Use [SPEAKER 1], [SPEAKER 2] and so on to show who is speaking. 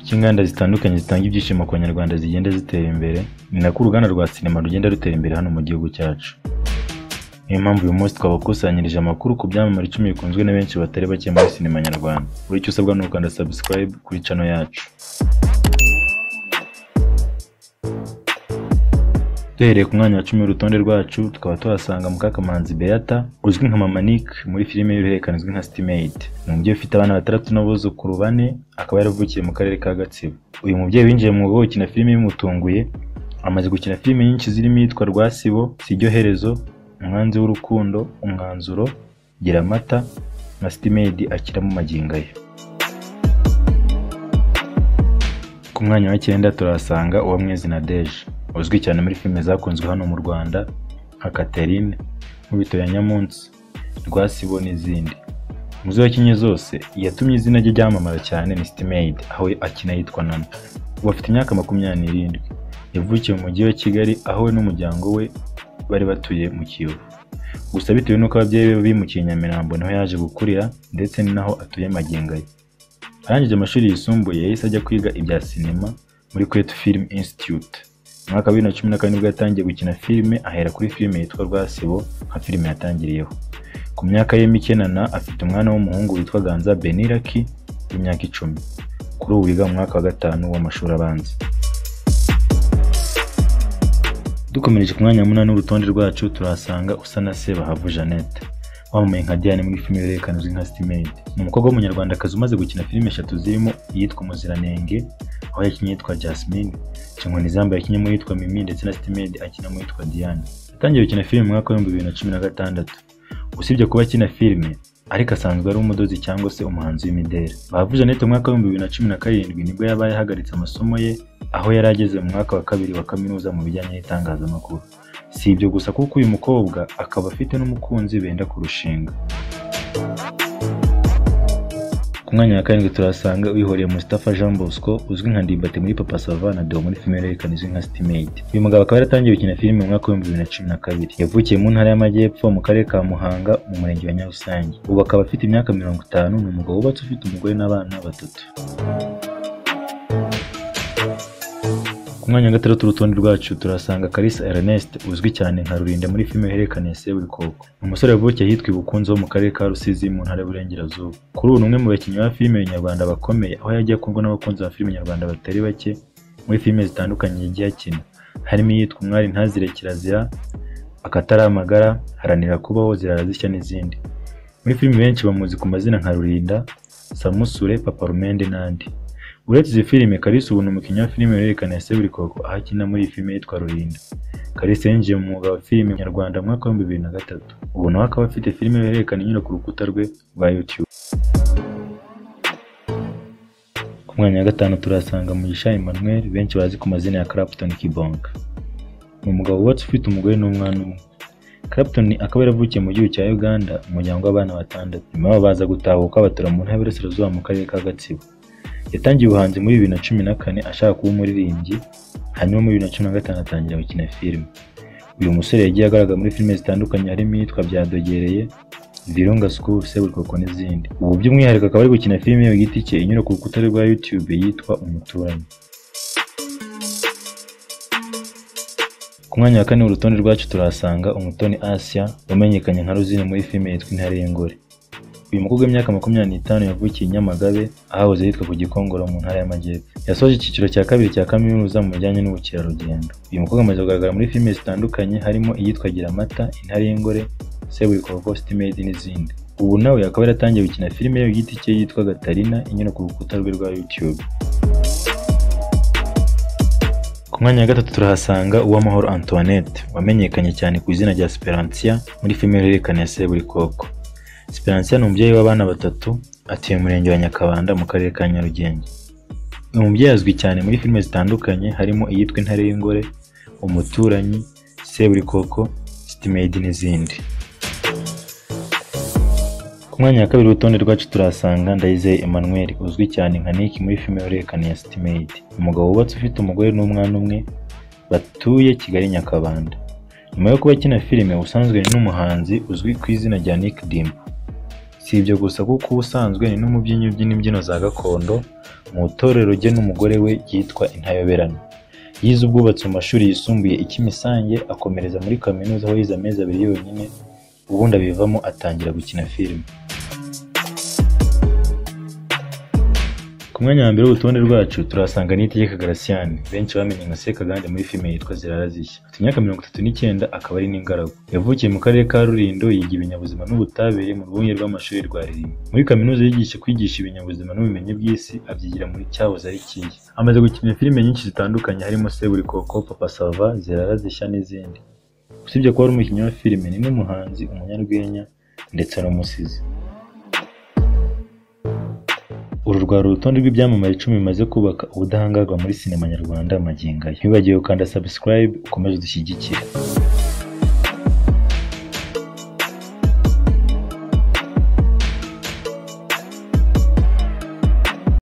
[SPEAKER 1] cy'inganda zitandukanye zitanga ibyishimo ku Banyarwanda zigenda zitera imbere, ni nako uruganda rwa sinema rugenda rutera imbere hano mu gihugu cyacu. Niyo mpamvu uyu munsi twabakusanyirije amakuru ku byamamare 10 bikunzwe na benshi batari bake muri sinema nyarwanda. Buri cyo usabwa ni ukanda subscribe kuri channel yacu. Duhereye ku mwanya wa 10 w'urutonde rwacu, tukaba tuhasanga Mukakamanzi Beata uzwi nka Mama Nick muri filime y'uruhererekane izwi nka Maid. Ni umubyeyi ufite abana 6 n'abuzukuru 4, akaba yaravukiye mu karere ka Gatsibo. Uyu mubyeyi winjiye mu mwuga wo gukina filime bimutunguye, amaze gukina filime nyinshi zirimo yitwa Rwasibo, Siryo Herezo, Umwanzi w'urukundo, Umwanzuro, Gira Amata na Maid akira mu magingo ye. Ku mwanya wa 9 turasanga Uwamwezi Deje, uzwi cyane muri filime zakunzwe hano mu Rwanda nka Catherine, Nkubito ya Nyamunsi, Rwasibo n'izindi. Muzo yakinye zose yatumye izina rye ryamamara cyane ni Maid, aho akina yitwa Nana. Ubu afite imyaka 27. Yavukiye mu mujyi wa Kigali aho we n'umuryango we bari batuye mu Kiyovu. Gusa bitewe nuko ababyeyi be bimukiye Nyamirambo niho yaje gukurira, ndetse ni naho atuye magingo ye. Arangije amashuri yisumbuye yahise ajya kwiga ibya sinema muri Kwetu Film Institute. Mwaka 2014 nibwo yatangiye gukina filime, ahera kuri filime yitwa Rwasibo nka filime yatangiriyeho. Ku myaka ye mikenana afite umwana w'umuhungu witwa Ganza Beniraki w'imyaka 10. Kuri ubu yiga mu mwaka wa 5 w'amashuri abanza. Dukomereje ku mwanya wa 8 w'urutonde rwacu turasanga Usanase Bahavu Jeannette, wamamaye nka Diane muri filime y'uruhererekane izwi nka Maid. Ni umukobwa w'umunyarwandakazi umaze gukina filime 3 zirimo iyitwa Umuziranenge, aho yakinnye yitwa Jasmine, Cyangwa Zamba yakinnye mu yitwa Mimi, ndetse na Maid akina mu yitwa Diane. Yatangiye gukina filime mu mwaka wa 2016. Usibye kuba akina filime, ariko asanzwe ari umudozi cyangwa se umuhanzi w'imideli. Bahavu Jeannette mu mwaka wa 2017 nibwo yabaye ahagaritse amasomo ye, aho yari ageze mu mwaka wa 2 wa kaminuza mu bijyanye n'itangazamakuru. Si ibyo gusa kuko uyu mukobwa akaba afite n'umukunzi benda kurushinga. Ku mwanya wa 7 turasanga Uyihoreye Mustafa Jean Bosco, uzwi nka Ndimbati muri Papa Sava na Deo muri filime y'uruhererekane izwi nka Maid. Uyu mugabo akaba yaratangiye gukina filime mu mwaka wa 2012. Yavukiye mu ntara y'Amajyepfo mu karere ka Muhanga mu murenge wa Nyarusange. Ubu akaba afite imyaka 50. Ni umugabo wubatse ufite umugore n'abana 3. Ku mwanya wa 6 w'urutonde rwacu turasanga Kalisa Ernest, uzwi cyane nka Rurinda muri filime y'uruhererekane seburikoko. Umusore wavukiye ahitwa Bakunzwe mu karere ka Rusizi mu ntara y'Uburengerazuba. Kuri ubu umwe mu bakinnyi ba filime nyarwanda bakomeye, aho yagiye akundwa n'abakunzi ba filime nyarwanda batari bake muri filime zitandukanye yagiye akina, harimo iyitwa Umwari Ntazire Kirazira, Akatari Amagara, Haranira Kubaho, Zirara Zishya n'izindi. Muri filime benshi bamuzi ku mazina nka Rurinda, Samusure, Papa Rumende n'andi. Uretse izi filime, Kalisa ubu ni umukinnyi wa filime y'uruhererekane ya seburikoko, aho akina muri iyi filime yitwa Rurinda. Kalisa yinjiye mu mwuga wa filime nyarwanda mu mwaka wa 2003. Ubu nawe akaba afite filime y'uruhererekane inyura ku rukuta rwe rwa YouTube. Ku mwanya wa 5 turasanga Mugisha Emmanuel, benshi bazi ku mazina ya Clapton Kibonge. Ni umugabo wubatse ufite umugore n'umwana umwe. Clapton akaba yaravukiye mu gihugu cya Uganda, umuryango w'abana 6. Nyuma baza gutahuka batura mu ntara y'Iburasirazuba mu karere ka Gatsibo. Yatangiye ubuhanzi muri 2014 ashaka kuba umuririmbyi, hanyuma muri 2015 atangira gukina filime. Uyu musore yagiye agaragara muri filime zitandukanye harimo yitwa Byadogereye, Virunga School, Seburikoko n'izindi. Ubu by'umwihariko akaba ari gukina filime yo giti cye inyura ku rukuta rwa YouTube yitwa Umuturanyi. Ku mwanya wa 4 w'urutonde rwacu turasanga Umutoni Assia, wamenyekanye nka Ruzine muri filime yitwa Intare y'Ingore. Uyu mukobwa w'imyaka 25 yavukiye Nyamagabe, ahahoze yitwa ku Gikongoro mu ntara y'Amajyepfo. Yasoje icyiciro cya 2 cya kaminuza mu bijyanye n'ubukerarugendo. Uyu mukobwa amaze kugaragara muri filime zitandukanye harimo iyitwa Gira Amata, Intare y'Ingore, Seburikoko, Maid n'izindi. Ubu nawe akaba yaratangiye gukina filime yo giti cye yitwa Gatarina inyura ku rukuta rwe rwa YouTube. Ku mwanya wa 3 turahasanga Uwamahoro Antoinette, wamenyekanye cyane ku izina rya Sperantia muri filime y'uruhererekane ya seburikoko. Sperantia ni umubyeyi w'abana 3, atuye mu murenge wa Nyakabanda mu karere ka Nyarugenge. Uyu mubyeyi azwi cyane muri filime zitandukanye harimo iyitwa Intare y'Ingore, Umuturanyi, Seburikoko, Maid n'izindi. Ku mwanya wa 2 w'urutonde rwacu turasanga Ndayizeye Emmanuel, uzwi cyane nka Nick muri filime y'uruhererekane ya Maid. Umugabo wubatse ufite umugore n'umwana umwe, batuye Kigali Nyakabanda. Nyuma yo kuba akina filime, usanzwe ni n'umuhanzi uzwi ku izina rya Nick Dimba. Si ibyo gusa kuko ubusanzwe ni n'umubyinnyi ubyina imbyino za gakondo mu itorero rye n'umugore we yitwa Intayoberana. Yize ubwubatsi mu mashuri yisumbuye i Kimisange, akomereza muri kaminuza aho yize amezi 2 yonyine, ubundi abivamo atangira gukina filime. Ku mwanya wa mbere w'urutonde rwacu turasanga Niyitegeka Gratien, benshi bamenye nka Sekagande muri filime yitwa Zirarazishya. Afite imyaka 39 akaba ari n'ingaragu. Yavukiye mu karere ka Rulindo, yiga ibinyabuzima n'ubutabire mu rwunge rw'amashuri rwa Filim. Muri kaminuza yigisha kwigisha ibinyabuzima n'ubumenyi bw'isi, abyigira muri cyahoze ari Kiye. Amaze gukina filime nyinshi zitandukanye harimo Seburikoko, Papa Sava, Zirarazishya n'izindi. Usibye kuba ari umukinnyi wa filime, ni n'umuhanzi, umunyarwenya ndetse n'umusizi. Uru rwari urutonde rw'ibyamamare 10 bimaze kubaka ubudahangarwa muri sinema nyarwanda magingo aya. Ntibagiwe gukanda subscribe ukomeze udushyigikire.